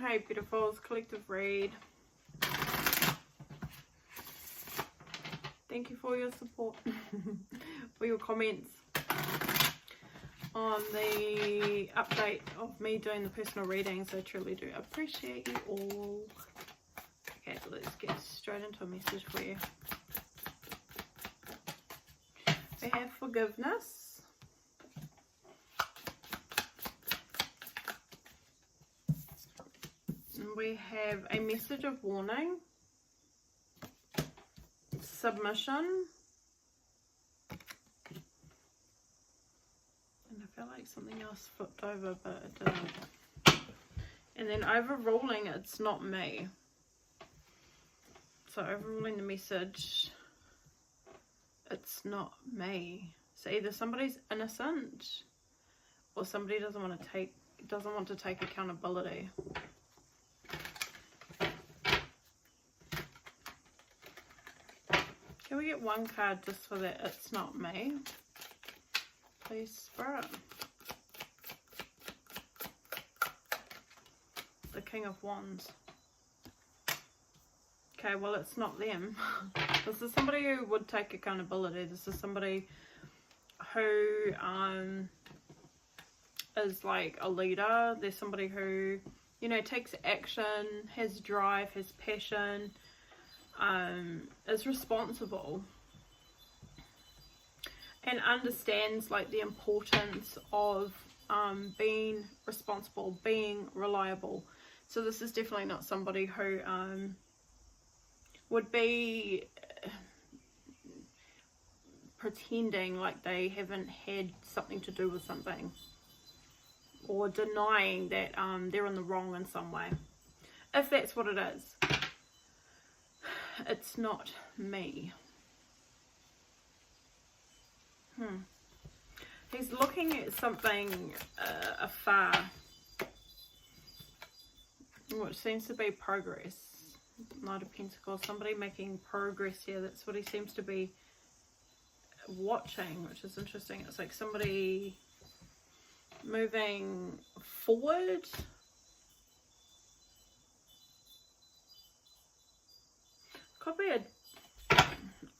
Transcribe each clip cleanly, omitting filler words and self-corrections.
Hey beautifuls, collective read. Thank you for your support, for your comments on the update of me doing the personal readings. I truly do appreciate you all. Okay, let's get straight into a message for you. We have forgiveness. And we have a message of warning. Submission. And I felt like something else flipped over, but it didn't. And then overruling, it's not me. So overruling the message, it's not me. So either somebody's innocent or somebody doesn't want to take accountability. Can we get one card just for that it's not me? Please, Spirit. The King of Wands. Okay, well, it's not them. This is somebody who would take accountability. This is somebody who is like a leader. There's somebody who, you know, takes action, has drive, has passion, is responsible, and understands like the importance of being responsible, being reliable. So this is definitely not somebody who would be pretending like they haven't had something to do with something, or denying that they're in the wrong in some way. If that's what it is, it's not me. He's looking at something afar, which seems to be progress. Knight of Pentacles, somebody making progress here. That's what he seems to be watching, which is interesting. It's like somebody moving forward. Could be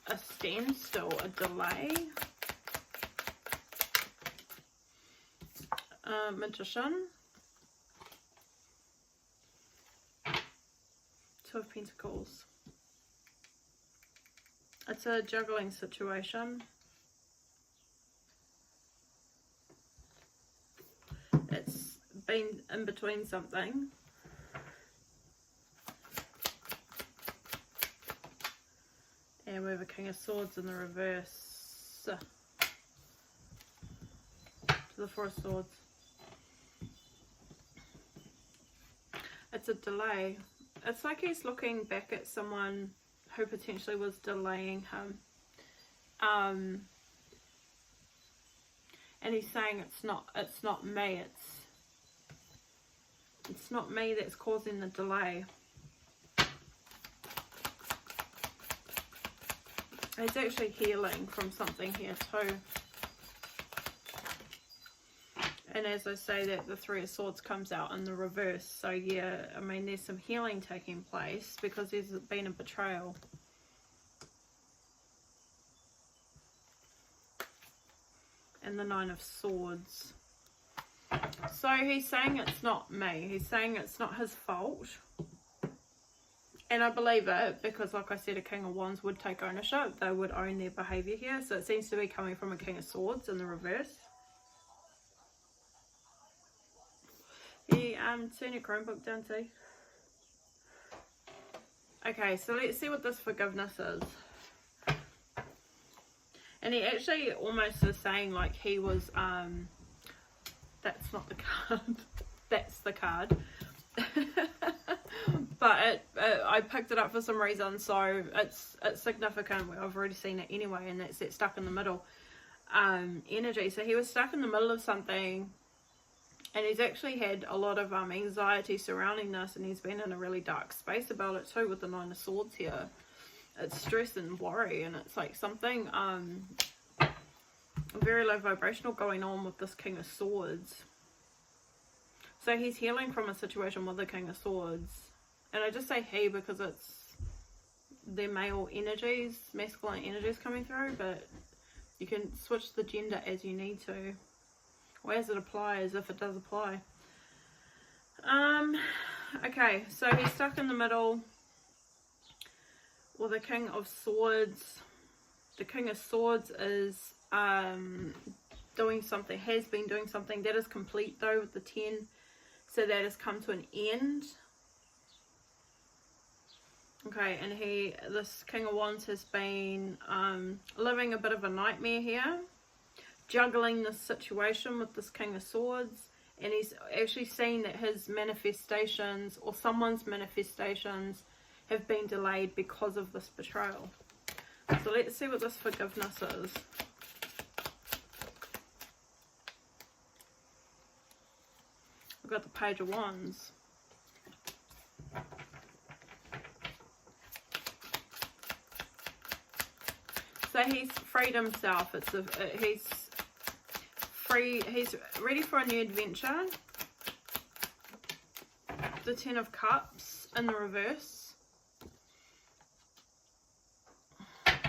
a standstill, a delay. Magician. Two of Pentacles. It's a juggling situation. It's been in between something. And we have a King of Swords in the reverse. To the Four of Swords. It's a delay. It's like he's looking back at someone who potentially was delaying him. And he's saying it's not me, it's not me that's causing the delay. He's actually healing from something here too. And as I say that, the Three of Swords comes out in the reverse. So yeah, I mean, there's some healing taking place because there's been a betrayal. And the Nine of Swords. So he's saying it's not me. He's saying it's not his fault. And I believe it because, like I said, a King of Wands would take ownership. They would own their behaviour here. So it seems to be coming from a King of Swords in the reverse. Yeah, turn your Chromebook down too. Okay, so let's see what this forgiveness is. And he actually almost is saying like he was, that's not the card, that's the card. But I picked it up for some reason, so it's significant. I've already seen it anyway, and that's that stuck in the middle energy. So he was stuck in the middle of something. And he's actually had a lot of anxiety surrounding this, and he's been in a really dark space about it too with the Nine of Swords here. It's stress and worry, and it's like something very low vibrational going on with this King of Swords. So he's healing from a situation with the King of Swords. And I just say he because it's their male energies, masculine energies coming through, but you can switch the gender as you need to, or as it applies, if it does apply. Okay, so he's stuck in the middle with the King of Swords. The King of Swords is doing something, has been doing something. That is complete though with the 10, so that has come to an end. Okay, and this King of Wands has been living a bit of a nightmare here, juggling this situation with this King of Swords, and he's actually seen that his manifestations, or someone's manifestations, have been delayed because of this betrayal. So let's see what this forgiveness is. We've got the Page of Wands. So he's freed himself. He's free. He's ready for a new adventure. The 10 of Cups in the reverse.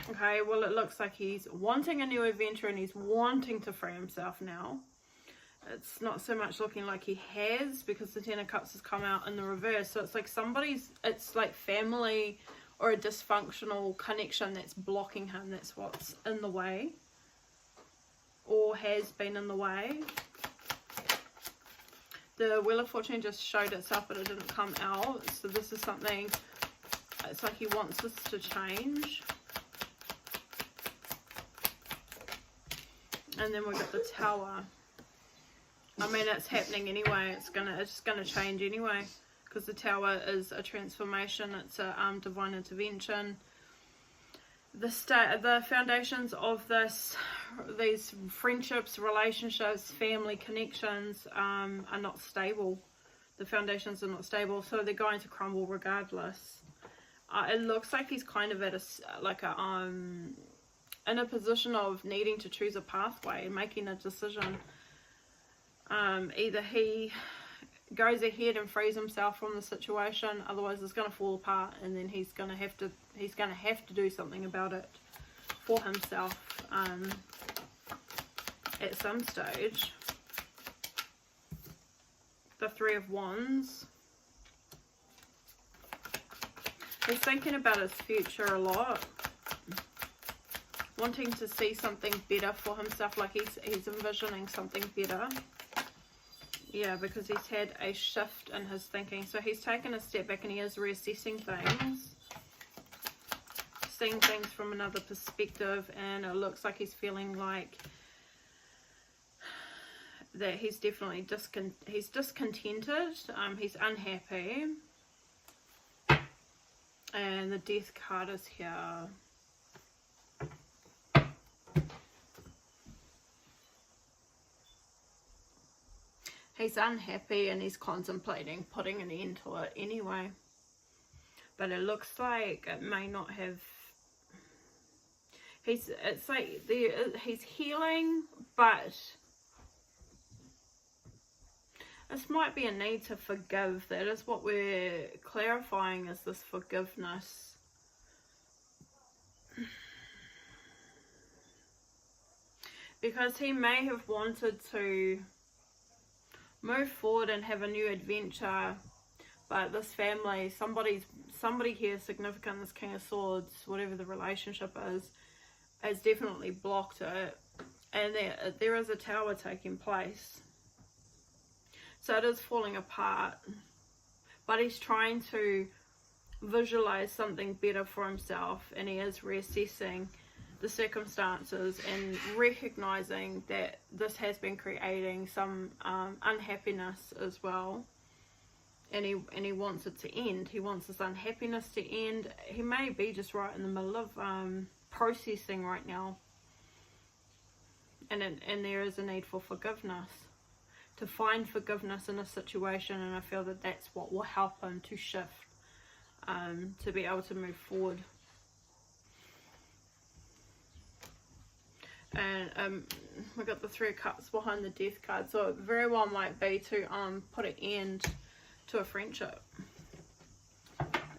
Okay, well it looks like he's wanting a new adventure and he's wanting to free himself now. It's not so much looking like he has, because the 10 of Cups has come out in the reverse. So it's like it's like family or a dysfunctional connection that's blocking him. That's what's in the way, or has been in the way. The Wheel of Fortune just showed itself, but it didn't come out. So this is something, it's like he wants this to change. And then we've got the Tower. I mean, it's happening anyway. It's just gonna change anyway, because the Tower is a transformation. It's a divine intervention. The foundations of these friendships, relationships, family connections are not stable. The foundations are not stable, so they're going to crumble regardless. It looks like he's kind of at in a position of needing to choose a pathway and making a decision. Either he goes ahead and frees himself from the situation, otherwise it's going to fall apart, and then he's going to have to do something about it for himself at some stage. The 3 of Wands. He's thinking about his future a lot, wanting to see something better for himself, like he's envisioning something better. Yeah, because he's had a shift in his thinking. So he's taken a step back and he is reassessing things, seeing things from another perspective, and it looks like he's feeling like that he's definitely discontented. He's unhappy. And the Death card is here. He's unhappy and he's contemplating putting an end to it anyway. But it looks like it may not have... It's like he's healing, but this might be a need to forgive. That is what we're clarifying, is this forgiveness. Because he may have wanted to move forward and have a new adventure, but this family, somebody here significant, this King of Swords, whatever the relationship is, has definitely blocked it, and there is a Tower taking place. So it is falling apart, but he's trying to visualize something better for himself, and he is reassessing the circumstances and recognizing that this has been creating some unhappiness as well, and he wants it to end. He wants this unhappiness to end. He may be just right in the middle of processing right now, and there is a need for forgiveness, to find forgiveness in a situation, and I feel that that's what will help him to shift, to be able to move forward. And we got the Three of Cups behind the Death card, so it very well might be to put an end to a friendship.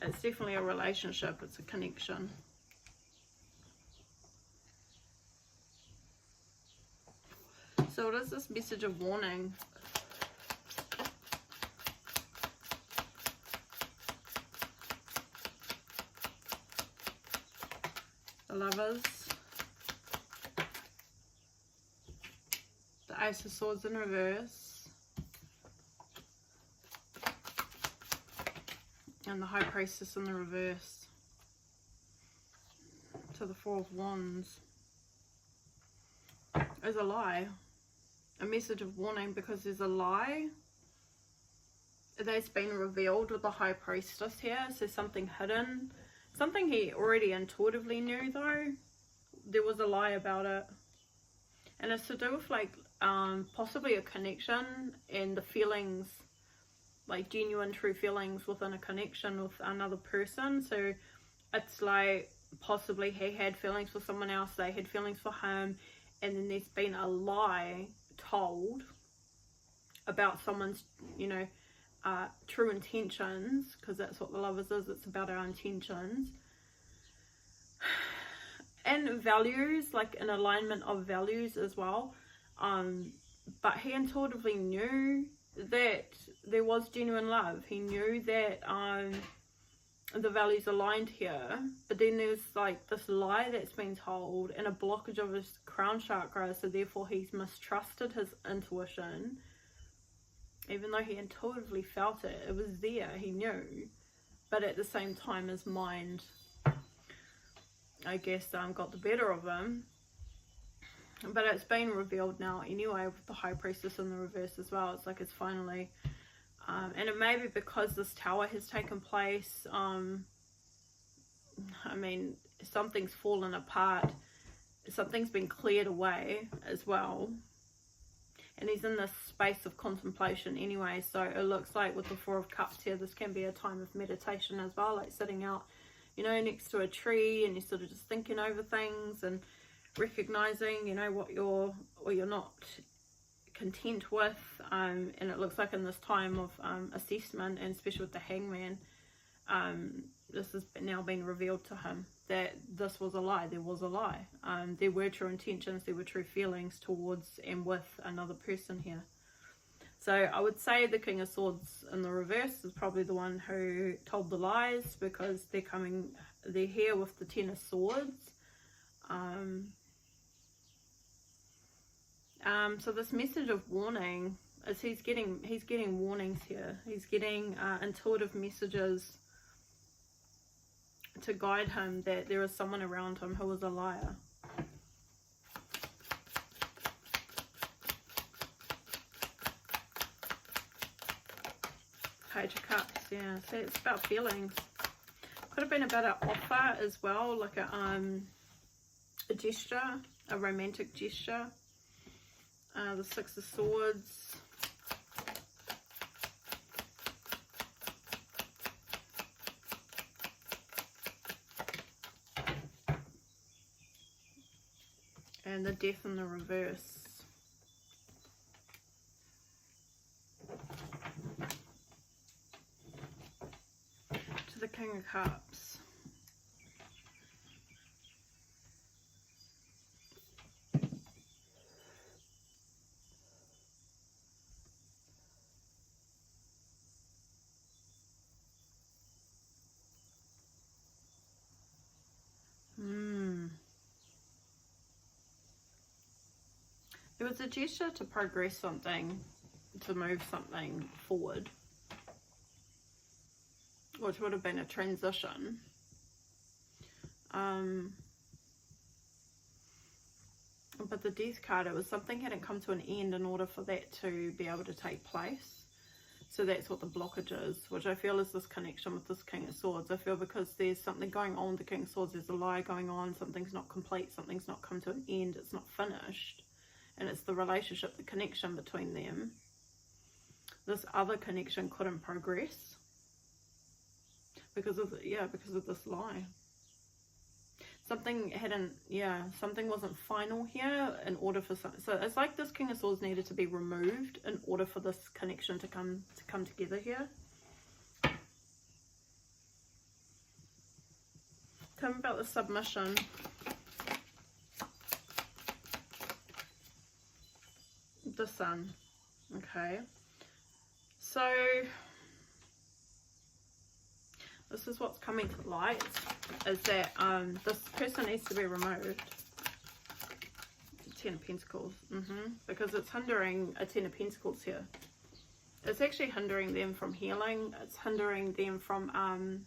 It's definitely a relationship, it's a connection. So what is this message of warning? The Lovers, the Ace of Swords in reverse, and the High Priestess in the reverse, to the Four of Wands. There's a lie. A message of warning because there's a lie that's been revealed with the High Priestess here. So something hidden, something he already intuitively knew though. There was a lie about it, and it's to do with like possibly a connection and the feelings, like genuine true feelings within a connection with another person. So it's like possibly he had feelings for someone else, they had feelings for him, and then there's been a lie told about someone's, you know, true intentions, because that's what the Lovers is. It's about our intentions and values, like an alignment of values as well. But he intuitively knew that there was genuine love. He knew that the values aligned here, but then there's like this lie that's been told and a blockage of his crown chakra, so therefore he's mistrusted his intuition. Even though he intuitively felt it, it was there, he knew, but at the same time his mind, I guess, got the better of him. But it's been revealed now anyway with the High Priestess in the reverse as well. It's like it's finally and it may be because this tower has taken place. I mean, something's fallen apart, something's been cleared away as well, and he's in this space of contemplation anyway. So it looks like with the Four of Cups here, this can be a time of meditation as well, like sitting out, you know, next to a tree, and you're sort of just thinking over things and recognizing, you know, what you're not content with, and it looks like in this time of assessment, and especially with the Hangman, this has now been revealed to him that this was a lie. There was a lie. There were true intentions, there were true feelings towards and with another person here. So I would say the King of Swords in the reverse is probably the one who told the lies, because they're here with the Ten of Swords. So this message of warning is he's getting warnings here. He's getting intuitive messages to guide him that there is someone around him who is a liar. Page of Cups, yeah. So it's about feelings. Could have been about an offer as well, like a gesture, a romantic gesture. The Six of Swords. And the Death in the reverse. To the King of Cups. It was a gesture to progress something, to move something forward, which would have been a transition. But the Death card, it was something hadn't come to an end in order for that to be able to take place. So that's what the blockage is, which I feel is this connection with this King of Swords. I feel because there's something going on with the King of Swords, there's a lie going on, something's not complete, something's not come to an end, it's not finished. And it's the relationship, the connection between them. This other connection couldn't progress because of this lie. something hadn't, something wasn't final here in order for something. So it's like this King of Swords needed to be removed in order for this connection to come together here. Tell me about the submission. The Sun. Okay. So this is what's coming to light, is that this person needs to be removed. Ten of Pentacles. Because it's hindering a Ten of Pentacles here. It's actually hindering them from healing. It's hindering them from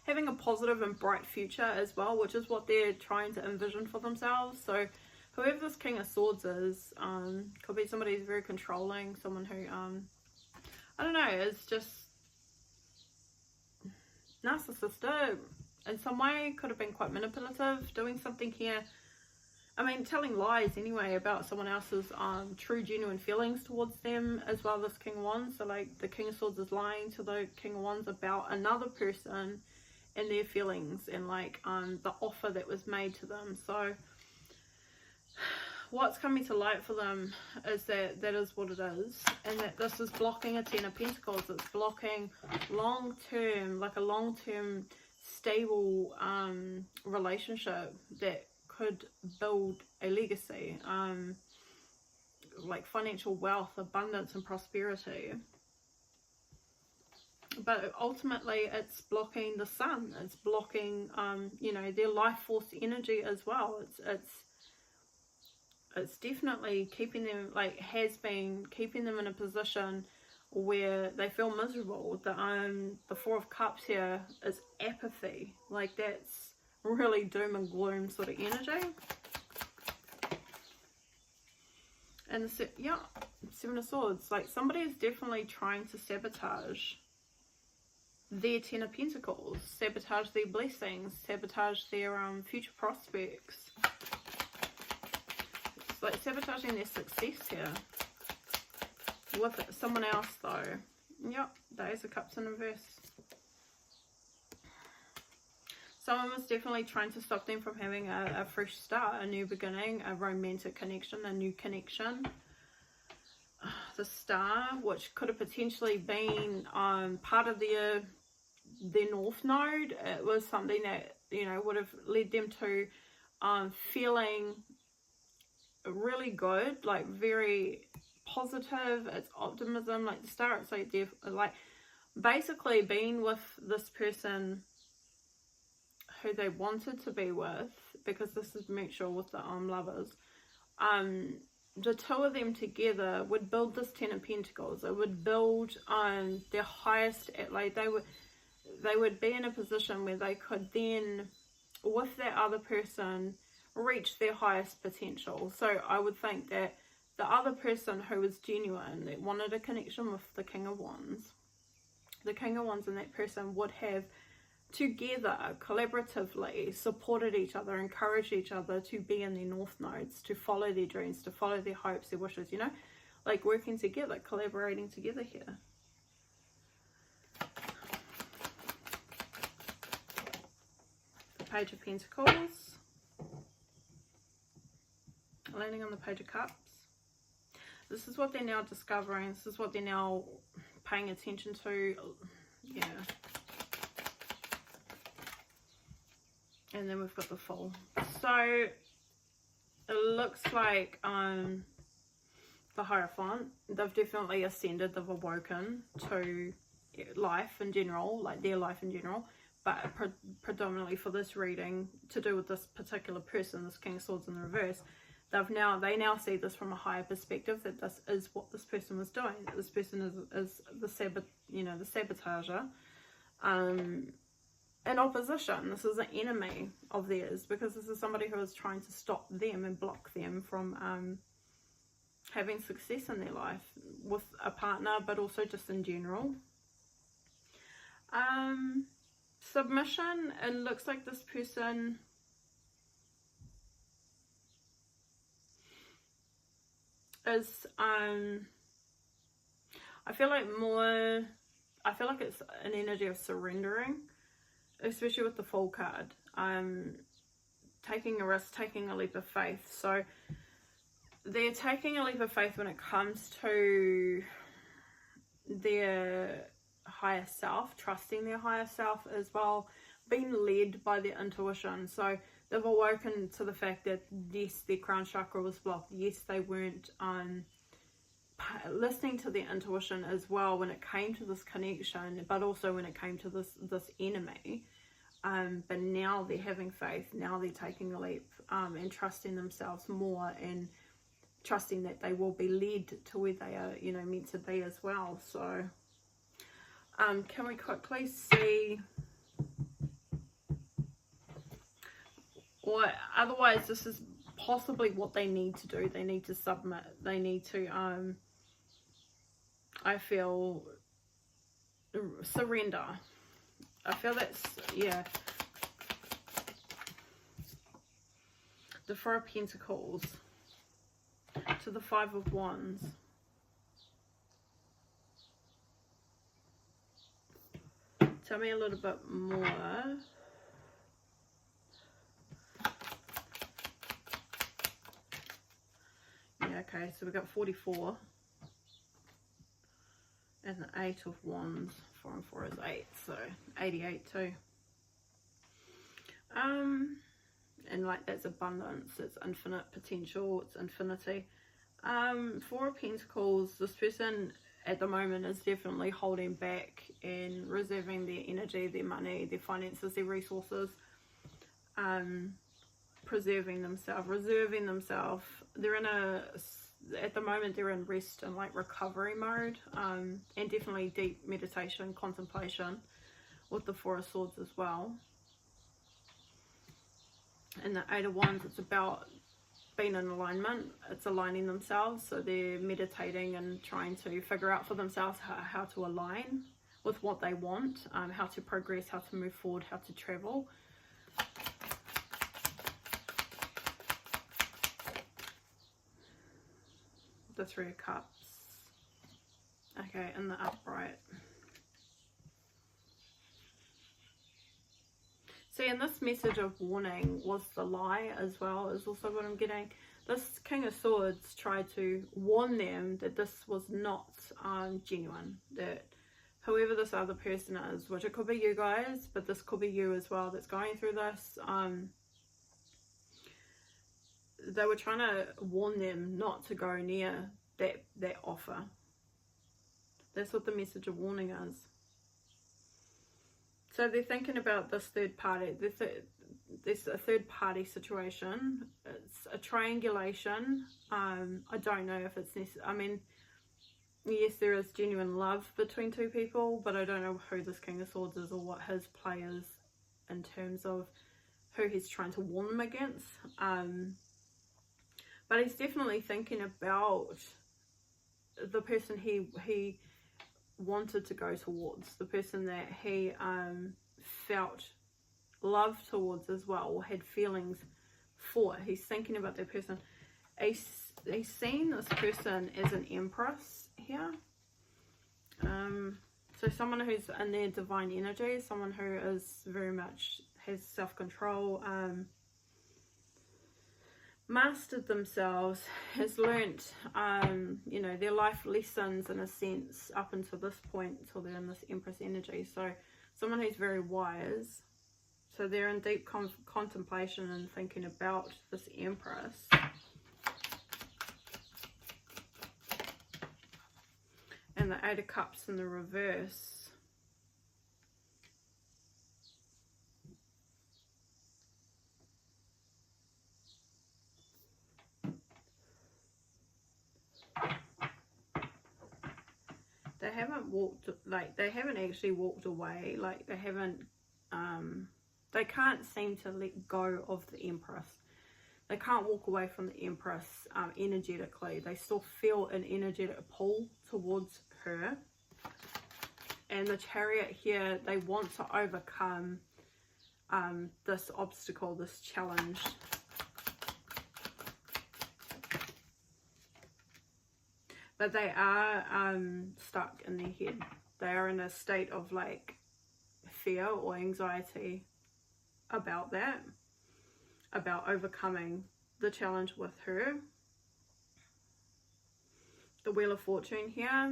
having a positive and bright future as well, which is what they're trying to envision for themselves. So whoever this King of Swords is, could be somebody who's very controlling, someone who, I don't know, is just narcissistic in some way, could have been quite manipulative, doing something here. I mean, telling lies anyway about someone else's true, genuine feelings towards them as well, this King of Wands. So like the King of Swords is lying to the King of Wands about another person and their feelings and like the offer that was made to them. So what's coming to light for them is that that is what it is, and that this is blocking a Ten of Pentacles. It's blocking long-term, like a long-term stable relationship that could build a legacy, like financial wealth, abundance and prosperity. But ultimately it's blocking the Sun. It's blocking you know, their life force energy as well. It's definitely keeping them, like has been keeping them in a position where they feel miserable. The Four of Cups here is apathy. Like that's really doom and gloom sort of energy. And the Seven of Swords, like somebody is definitely trying to sabotage their Ten of Pentacles, sabotage their blessings, sabotage their future prospects. It's like sabotaging their success here with someone else though. Yep, the Ace of Cups in reverse. Someone was definitely trying to stop them from having a fresh start, a new beginning, a romantic connection, a new connection. The Star, which could have potentially been part of their North Node. It was something that, you know, would have led them to feeling really good, like very positive. It's optimism. Like the Star, it's like basically being with this person who they wanted to be with, because this is mutual with the Lovers. The two of them together would build this Ten of Pentacles. It would build their highest, like they would be in a position where they could then, with that other person, reach their highest potential. So I would think that the other person who was genuine, that wanted a connection with the King of Wands, the King of Wands and that person would have together collaboratively supported each other, encouraged each other to be in their North Nodes, to follow their dreams, to follow their hopes, their wishes, you know, like working together, collaborating together here. The Page of Pentacles, landing on the Page of Cups. This is what they're now discovering. This is what they're now paying attention to. Yeah. And then we've got the Fool. So it looks like the Hierophant, they've definitely ascended, they've awoken to life in general, like their life in general, but predominantly for this reading, to do with this particular person, this King of Swords in the reverse, they now see this from a higher perspective, that this is what this person was doing, that this person is the sabotager. In opposition, this is an enemy of theirs, because this is somebody who is trying to stop them and block them from having success in their life with a partner, but also just in general. Submission, it looks like this person is I feel like it's an energy of surrendering, especially with the Fool card. taking a risk, taking a leap of faith. So they're taking a leap of faith when it comes to their higher self, trusting their higher self as well, being led by their intuition. So they've awoken to the fact that yes, their crown chakra was blocked. Yes, they weren't listening to their intuition as well when it came to this connection, but also when it came to this enemy. But now they're having faith. Now they're taking a leap and trusting themselves more, and trusting that they will be led to where they are, you know, meant to be as well. So can we quickly see, or otherwise this is possibly what they need to do. They need to submit. They need to I feel, surrender. I feel that's, yeah. The Four of Pentacles to the Five of Wands. Tell me a little bit more. Yeah, okay, so we've got 44. And the Eight of Wands. 4 and 4 is 8, so 88 too. And like, that's abundance, it's infinite potential, it's infinity. Four of Pentacles, this person at the moment is definitely holding back and reserving their energy, their money, their finances, their resources, preserving themselves, reserving themselves. They're in a, at the moment they're in rest and like recovery mode, and definitely deep meditation, contemplation with the Four of Swords as well. And the Eight of Wands, it's about being in alignment. It's aligning themselves, so they're meditating and trying to figure out for themselves how to align with what they want, how to progress, how to move forward, how to travel. The Three of Cups. Okay, and the upright. See, and this message of warning was the lie as well, is also what I'm getting. This King of Swords tried to warn them that this was not genuine, that whoever this other person is, which it could be you guys, but this could be you as well that's going through this, they were trying to warn them not to go near that offer. That's what the message of warning is. So they're thinking about this third party. There's a third party situation. It's a triangulation. I don't know if it's necessary. I mean, yes, there is genuine love between two people, but I don't know who this King of Swords is or what his play is in terms of who he's trying to warn them against. But he's definitely thinking about the person he wanted to go towards, the person that he felt love towards as well, or had feelings for. He's thinking about that person. He's seen this person as an Empress here. So someone who's in their divine energy, someone who is very much has self-control, mastered themselves, has learnt, you know, their life lessons in a sense up until this point, until they're in this Empress energy. So someone who's very wise. So they're in deep contemplation and thinking about this Empress. And the Eight of Cups in the reverse. They haven't walked, like, they haven't actually walked away, like, they haven't, they can't seem to let go of the Empress. They can't walk away from the Empress energetically. They still feel an energetic pull towards her. And the Chariot here, they want to overcome this obstacle, this challenge. But they are stuck in their head. They are in a state of like fear or anxiety about that. about overcoming the challenge with her. The Wheel of Fortune here.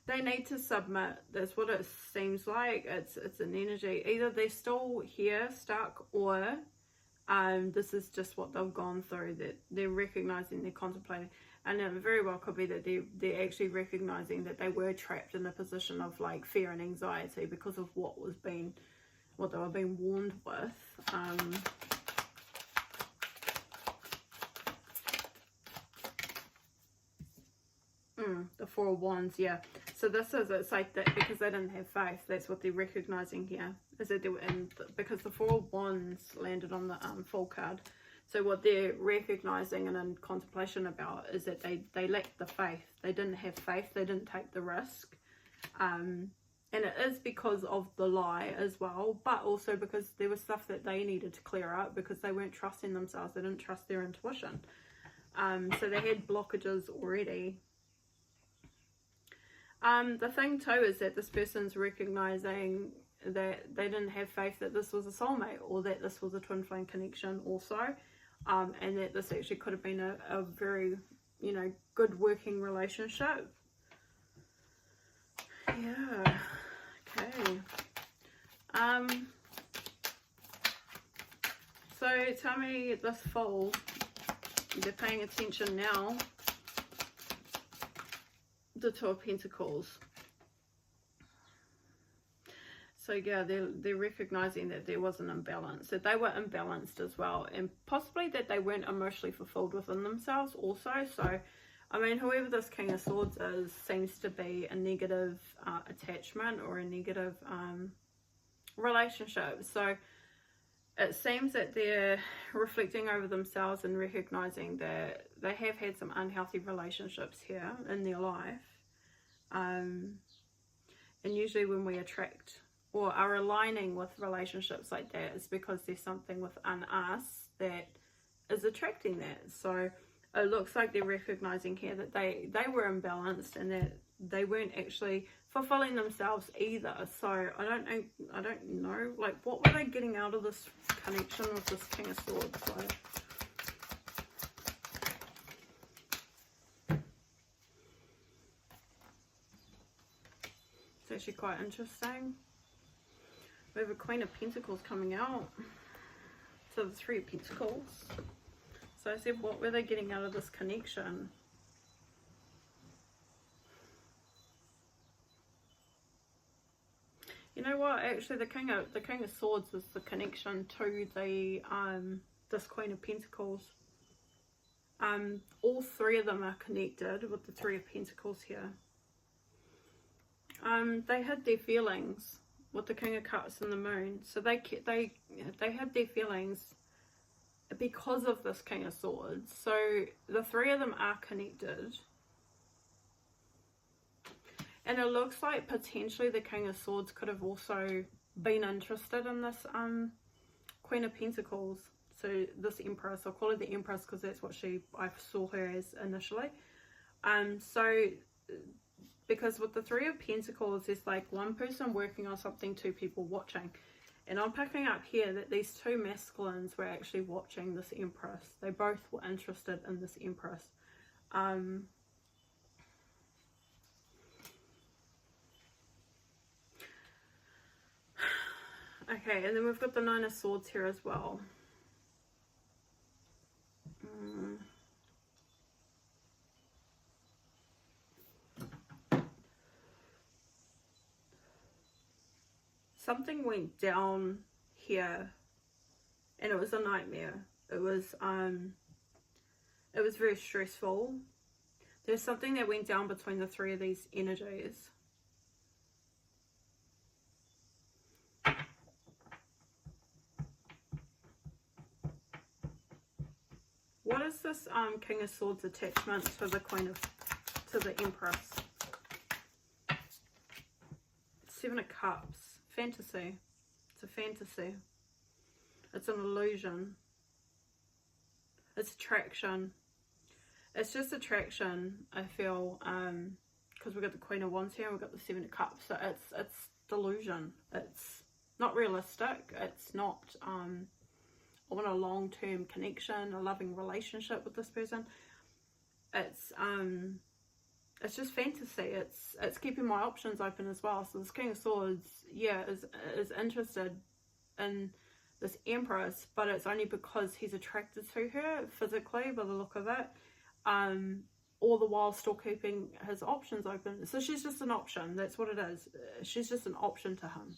They need to submit. That's what it seems like. It's an energy. Either they're still here, stuck, or this is just what they've gone through, that they're recognizing, they're contemplating. And it very well could be that they're actually recognizing that they were trapped in a position of like fear and anxiety because of what they were being warned with. The Four of Wands, yeah. So this is, it's like that because they didn't have faith. That's what they're recognizing here. Is that they were in, because the Four of Wands landed on the Fool card. So what they're recognizing and in contemplation about is that they lacked the faith. They didn't have faith. They didn't take the risk. And it is because of the lie as well, but also because there was stuff that they needed to clear up because they weren't trusting themselves. They didn't trust their intuition. So they had blockages already. The thing too is that this person's recognizing that they didn't have faith that this was a soulmate, or that this was a twin flame connection also, and that this actually could have been a very, you know, good working relationship. Yeah, okay. So tell me, this Fool, they're paying attention now. The Two of Pentacles. So yeah, they're recognizing that there was an imbalance, that they were imbalanced as well, and possibly that they weren't emotionally fulfilled within themselves also. So I mean, whoever this King of Swords is seems to be a negative attachment or a negative relationship. So it seems that they're reflecting over themselves and recognizing that they have had some unhealthy relationships here in their life. And usually when we attract or are aligning with relationships like that, it's because there's something within us that is attracting that. So it looks like they're recognizing here that they were imbalanced and that they weren't actually fulfilling themselves either. So I don't know, like, what were they getting out of this connection with this King of Swords? Like, it's actually quite interesting. We have a Queen of Pentacles coming out. So the Three of Pentacles. So I said, what were they getting out of this connection? You know what? Actually, the King of Swords is the connection to the this Queen of Pentacles. All three of them are connected with the Three of Pentacles here. They had their feelings with the King of Cups and the Moon. So they had their feelings because of this King of Swords. So the three of them are connected. And it looks like potentially the King of Swords could have also been interested in this Queen of Pentacles. So this Empress, I'll call her the Empress because that's what I saw her as initially. So because with the Three of Pentacles, there's like one person working on something, two people watching. And I'm picking up here that these two masculines were actually watching this Empress. They both were interested in this Empress. Okay, and then we've got the Nine of Swords here as well. Something went down here, and it was a nightmare. It was very stressful. There's something that went down between the three of these energies. What is this King of Swords attachment to the Empress? Seven of Cups. Fantasy. It's a fantasy. It's an illusion. It's attraction. It's just attraction, I feel, because we've got the Queen of Wands here and we've got the Seven of Cups. So it's delusion. It's not realistic. It's not I want a long-term connection, a loving relationship with this person. It's just fantasy. It's keeping my options open as well. So this King of Swords, yeah, is interested in this Empress, but it's only because he's attracted to her physically by the look of it, all the while still keeping his options open. So she's just an option. That's what it is. She's just an option to him,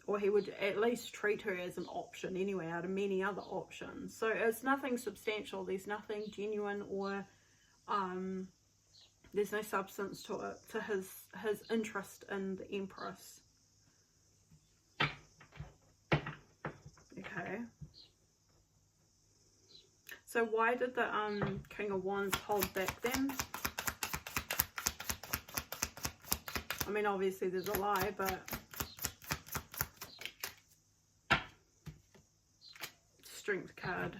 or he would at least treat her as an option anyway, out of many other options. So it's nothing substantial. There's nothing genuine, or there's no substance to it, to his interest in the Empress. Okay. So why did the King of Wands hold back then? I mean, obviously there's a lie, but Strength card.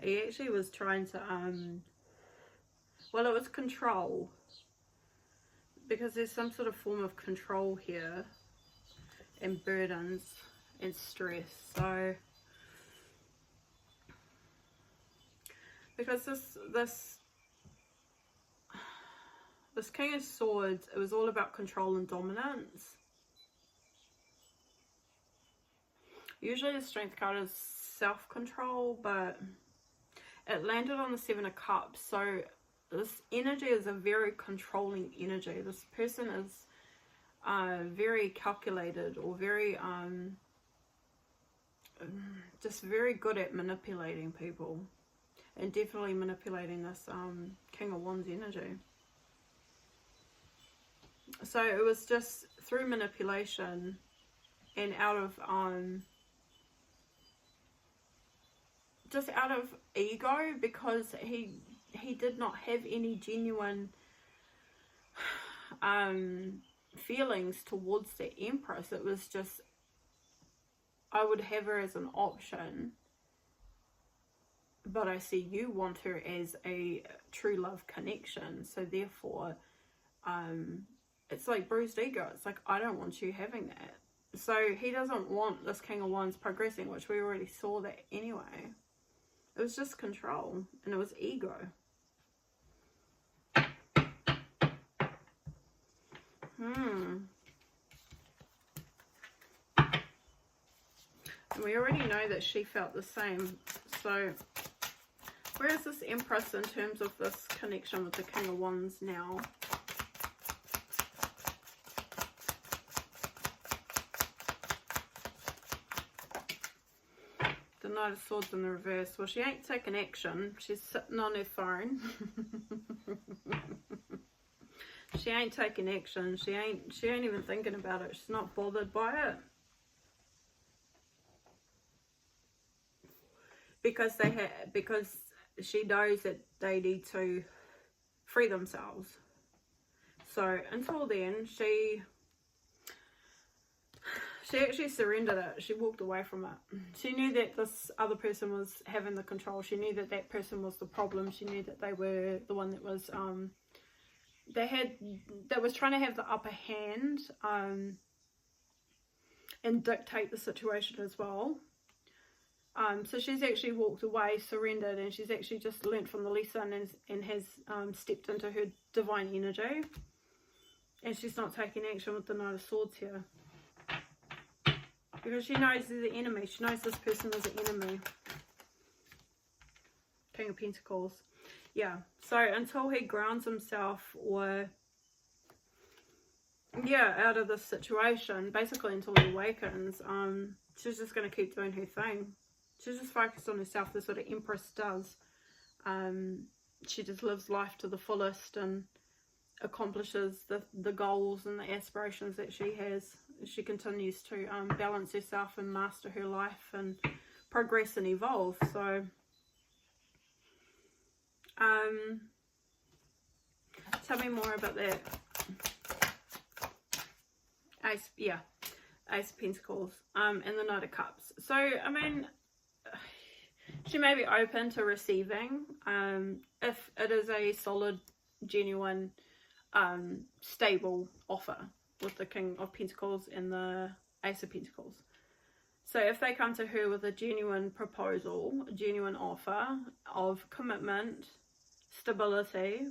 He actually was trying to well, it was control, because there's some sort of form of control here, and burdens and stress. So because this King of Swords, it was all about control and dominance. Usually the Strength card is self-control, but it landed on the Seven of Cups. So this energy is a very controlling energy. This person is very calculated, or very just very good at manipulating people, and definitely manipulating this King of Wands energy. So it was just through manipulation and out of just out of ego, because he did not have any genuine feelings towards the Empress. It was just, I would have her as an option, but I see you want her as a true love connection. So therefore, it's like bruised ego. It's like, I don't want you having that. So he doesn't want this King of Wands progressing, which we already saw that anyway. It was just control, and it was ego. And we already know that she felt the same. So where is this Empress in terms of this connection with the King of Wands now? The Knight of Swords in the reverse. Well, she ain't taking action. She's sitting on her phone. She ain't taking action. She ain't even thinking about it. She's not bothered by it. Because she knows that they need to free themselves. So until then, she actually surrendered it. She walked away from it. She knew that this other person was having the control. She knew that that person was the problem. She knew that they were the one that was that was trying to have the upper hand and dictate the situation as well. So she's actually walked away, surrendered, and she's actually just learnt from the lesson and has stepped into her divine energy. And she's not taking action with the Knight of Swords here. Because she knows there's an enemy. She knows this person is an enemy. King of Pentacles. Yeah. So until he grounds himself, or yeah, out of this situation, basically until he awakens, she's just going to keep doing her thing. She's just focused on herself. That's what an Empress does. She just lives life to the fullest and accomplishes the goals and the aspirations that she has. She continues to balance herself and master her life and progress and evolve. So tell me more about that. Ace of Pentacles and the Knight of Cups. So I mean, She may be open to receiving, if it is a solid, genuine, stable offer with the King of Pentacles and the Ace of Pentacles. So if they come to her with a genuine proposal, a genuine offer of commitment, stability,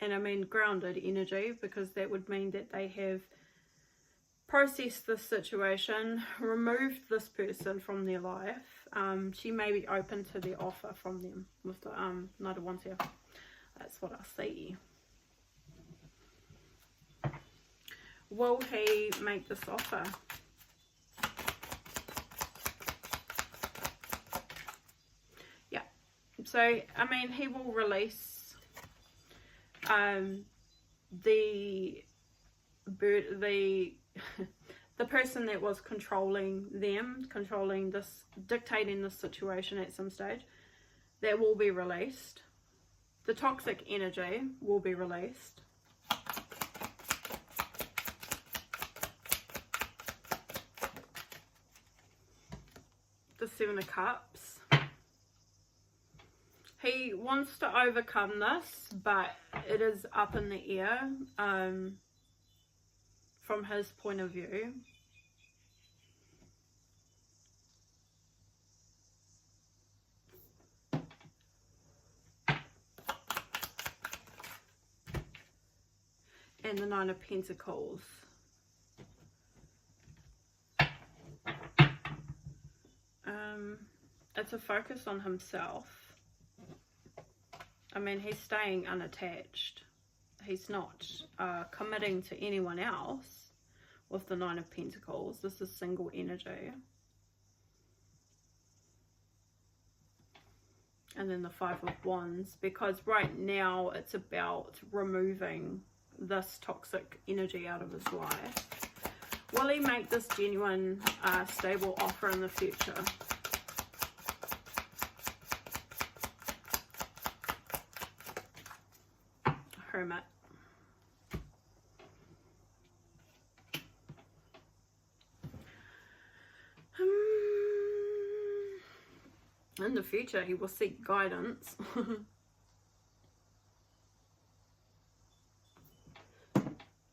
and I mean grounded energy, because that would mean that they have processed this situation, removed this person from their life, she may be open to the offer from them with the Knight of Wands here. That's what I see. Will he make this offer? Yeah. So, I mean, he will release the person that was controlling them, controlling this, dictating this situation at some stage. That will be released. The toxic energy will be released. The Seven of Cups. He wants to overcome this, but it is up in the air from his point of view. And the Nine of Pentacles. It's a focus on himself. I mean, he's staying unattached. He's not committing to anyone else with the Nine of Pentacles. This is single energy. And then the Five of Wands, because right now it's about removing this toxic energy out of his life. Will he make this genuine, stable offer in the future? Hermit. In the future, he will seek guidance.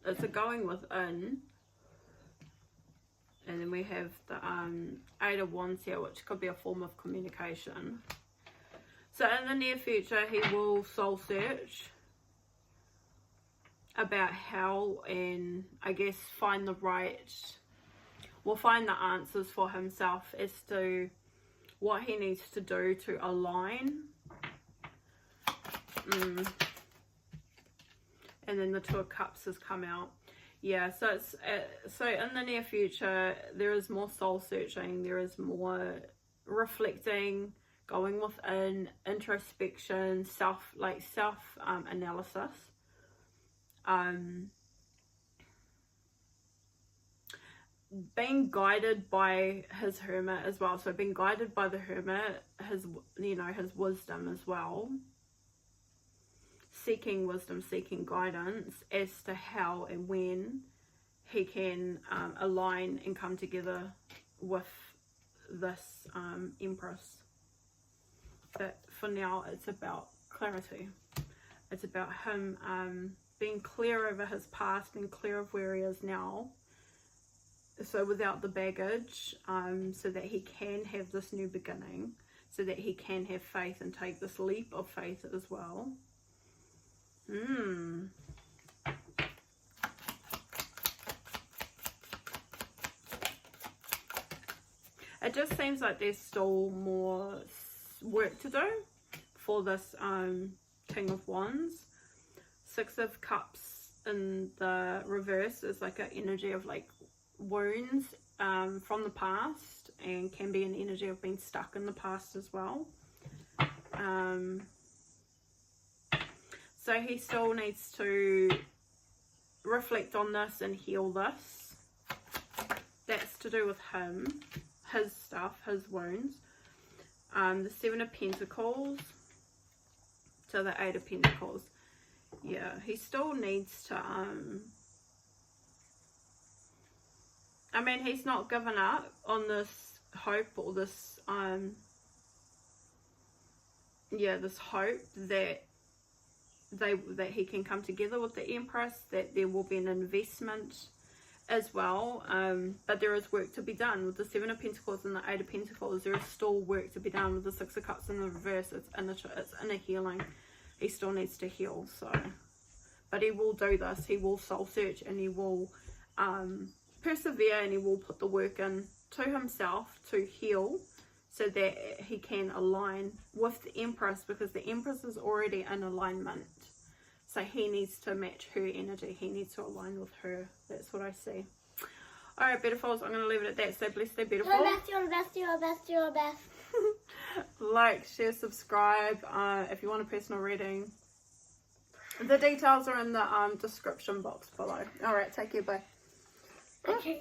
It's a going within. And then we have the Eight of Wands here, which could be a form of communication. So in the near future, he will soul search about how, and I guess find the answers for himself as to what he needs to do to align. And then the Two of Cups has come out. Yeah, so it's so in the near future there is more soul searching, there is more reflecting, going within, introspection, self analysis. Being guided by his Hermit as well. So being guided by the Hermit, his wisdom as well. Seeking wisdom, seeking guidance as to how and when he can align and come together with this Empress. But for now, it's about clarity. It's about him being clear over his past and clear of where he is now. So without the baggage, so that he can have this new beginning, so that he can have faith and take this leap of faith as well. It just seems like there's still more work to do for this King of Wands. Six of Cups in the reverse is like an energy of like wounds from the past, and can be an energy of being stuck in the past as well. So he still needs to reflect on this and heal this. That's to do with him, his stuff, his wounds. The Seven of Pentacles to the Eight of Pentacles. Yeah, he still needs to I mean, he's not given up on this hope or this, this hope that that he can come together with the Empress, that there will be an investment as well, but there is work to be done with the Seven of Pentacles and the Eight of Pentacles. There is still work to be done with the Six of Cups in the reverse. It's inner healing. He still needs to heal. So, but he will do this. He will soul search, and he will persevere, and he will put the work in to himself to heal, so that he can align with the Empress, because the Empress is already in alignment. So he needs to match her energy. He needs to align with her. That's what I see. Alright, beautifuls, I'm going to leave it at that. Stay blessed, stay beautiful. You're the best, you're the best, you're the best. Like, share, subscribe if you want a personal reading. The details are in the description box below. Alright, take care, bye. Okay.